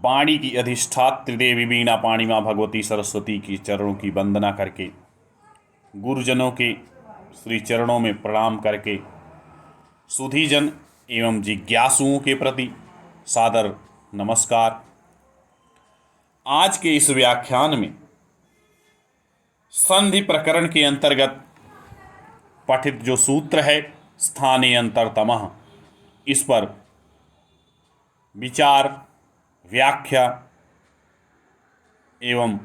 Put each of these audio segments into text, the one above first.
वाणी की अधिष्ठात्री देवी वीणा पाणी माँ भगवती सरस्वती की चरणों की वंदना करके, गुरुजनों के श्री चरणों में प्रणाम करके, सुधीजन एवं जिज्ञासुओं के प्रति सादर नमस्कार। आज के इस व्याख्यान में संधि प्रकरण के अंतर्गत पठित जो सूत्र है स्थाने अंतरतमः, इस पर विचार, व्याख्या एवं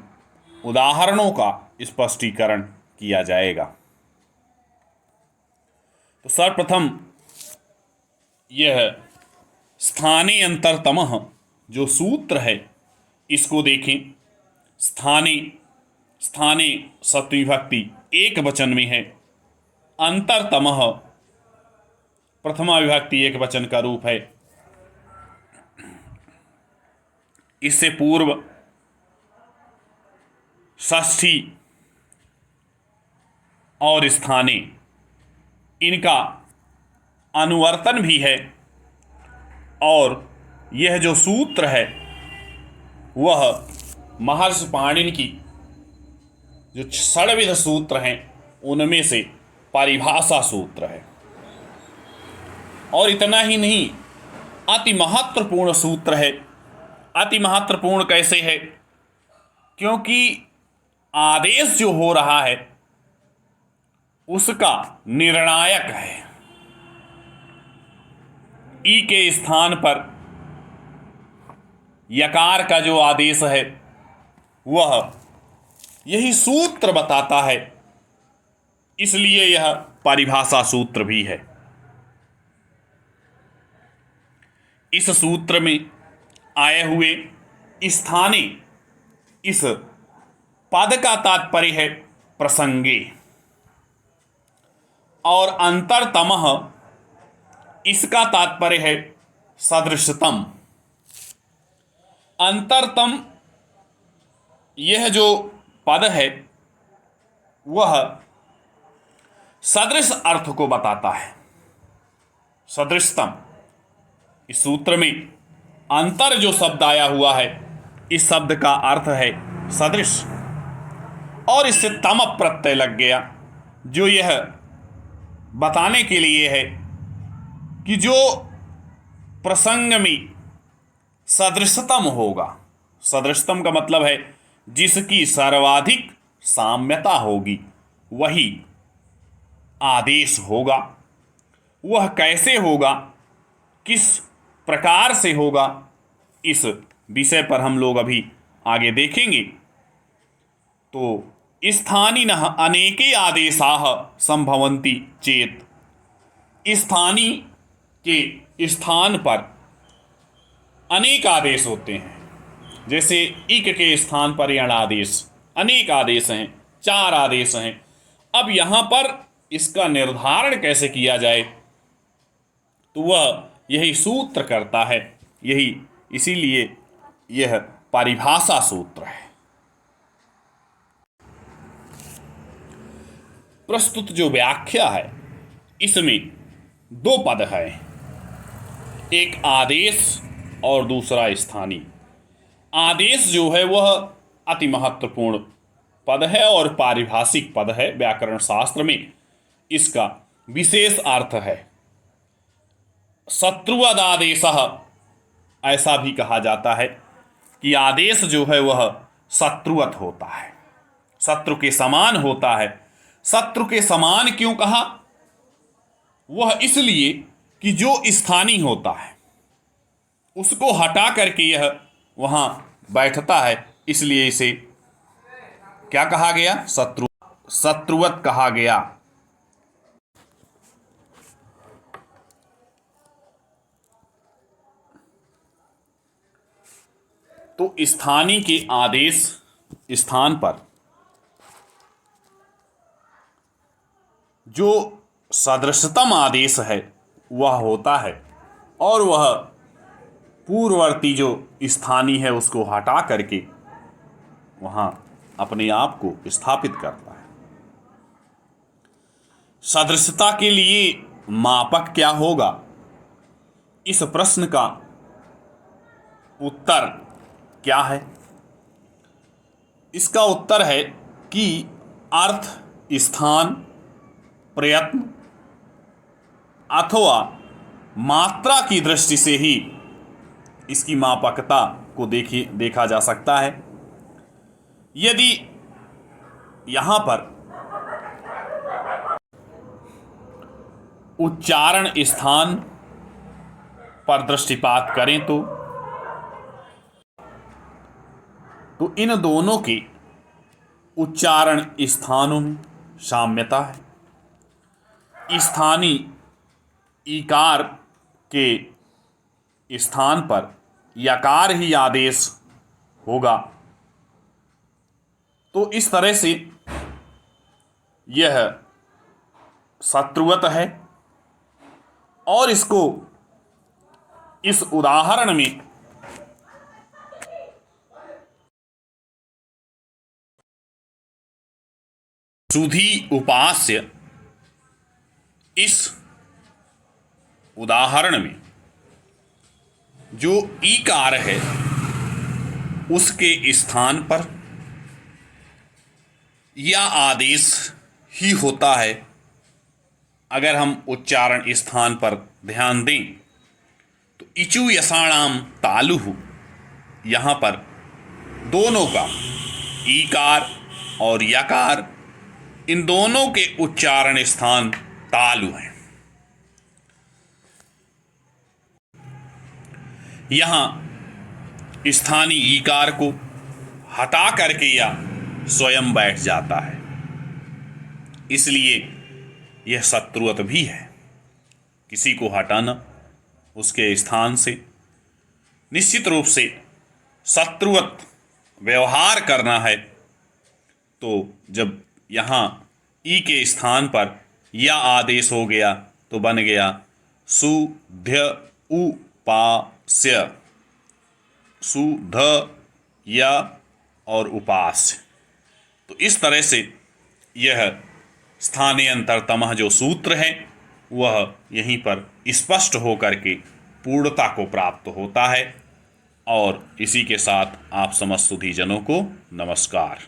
उदाहरणों का स्पष्टीकरण किया जाएगा। तो सर्वप्रथम यह स्थाने अंतरतमः जो सूत्र है इसको देखें। स्थाने स्थाने सप्तमी विभक्ति एक वचन में है, अंतरतमः प्रथमा विभक्ति एक वचन का रूप है। इससे पूर्व षष्ठी और स्थाने इनका अनुवर्तन भी है, और यह जो सूत्र है वह महर्षि पाणिनि की जो षड्विध सूत्र हैं उनमें से परिभाषा सूत्र है। और इतना ही नहीं, अति महत्वपूर्ण सूत्र है। अति महत्वपूर्ण कैसे है? क्योंकि आदेश जो हो रहा है उसका निर्णायक है। ई के स्थान पर यकार का जो आदेश है वह यही सूत्र बताता है, इसलिए यह परिभाषा सूत्र भी है। इस सूत्र में आए हुए स्थाने इस पद का तात्पर्य है प्रसंगे, और अंतरतमः इसका तात्पर्य है सदृशतम। अंतरतम यह जो पद है वह सदृश अर्थ को बताता है। सदृशतम, इस सूत्र में अंतर जो शब्द आया हुआ है इस शब्द का अर्थ है सदृश, और इससे तम प्रत्यय लग गया, जो यह बताने के लिए है कि जो प्रसंग में सदृशतम होगा। सदृशतम का मतलब है जिसकी सर्वाधिक साम्यता होगी वही आदेश होगा। वह कैसे होगा, किस प्रकार से होगा, इस विषय पर हम लोग अभी आगे देखेंगे। तो स्थानिनः अनेके आदेशाः संभवन्ति चेत, स्थानी के स्थान पर अनेक आदेश होते हैं। जैसे इक के स्थान पर यण आदेश, अनेक आदेश हैं, 4 आदेश हैं। अब यहाँ पर इसका निर्धारण कैसे किया जाए, तो वह यही सूत्र करता है। यही इसीलिए यह परिभाषा सूत्र है। प्रस्तुत जो व्याख्या है इसमें 2 पद हैं, एक आदेश और दूसरा स्थानीय। आदेश जो है वह अति महत्वपूर्ण पद है और पारिभाषिक पद है। व्याकरण शास्त्र में इसका विशेष अर्थ है। शत्रुवदादेशः ऐसा भी कहा जाता है कि आदेश जो है वह शत्रुवत होता है, शत्रु के समान होता है। शत्रु के समान क्यों कहा? वह इसलिए कि जो स्थानीय होता है उसको हटा करके यह वहां बैठता है, इसलिए इसे क्या कहा गया? शत्रुवत कहा गया। तो स्थानीय के आदेश स्थान पर जो सदृशतम आदेश है वह होता है, और वह पूर्ववर्ती जो स्थानीय है उसको हटा करके वहाँ अपने आप को स्थापित करता है। सदृशता के लिए मापक क्या होगा? इस प्रश्न का उत्तर क्या है? इसका उत्तर है कि अर्थ, स्थान, प्रयत्न अथवा मात्रा की दृष्टि से ही इसकी मापकता को देखा जा सकता है। यदि यहाँ पर उच्चारण स्थान पर दृष्टिपात करें तो इन दोनों के उच्चारण स्थानों में साम्यता है। स्थानीय ईकार के स्थान पर यकार ही आदेश होगा। तो इस तरह से यह शत्रुवत है और इसको इस उदाहरण में सुधी उपास्य, इस उदाहरण में जो ईकार है उसके स्थान पर या आदेश ही होता है। अगर हम उच्चारण स्थान पर ध्यान दें तो इचु यसाणाम तालुहु, यहाँ पर दोनों का, ईकार और यकार, इन दोनों के उच्चारण स्थान तालु हैं। यहाँ स्थानीय ईकार को हटा करके या स्वयं बैठ जाता है, इसलिए यह शत्रुवत भी है। किसी को हटाना, उसके स्थान से निश्चित रूप से शत्रुवत व्यवहार करना है। तो जब यहाँ ई के स्थान पर या आदेश हो गया तो बन गया सुध्य उपास्य, सुध या और उपास्य। तो इस तरह से यह स्थानीय अंतरतमः जो सूत्र है वह यहीं पर स्पष्ट होकर के पूर्णता को प्राप्त होता है। और इसी के साथ आप समस्त सुधीजनों को नमस्कार।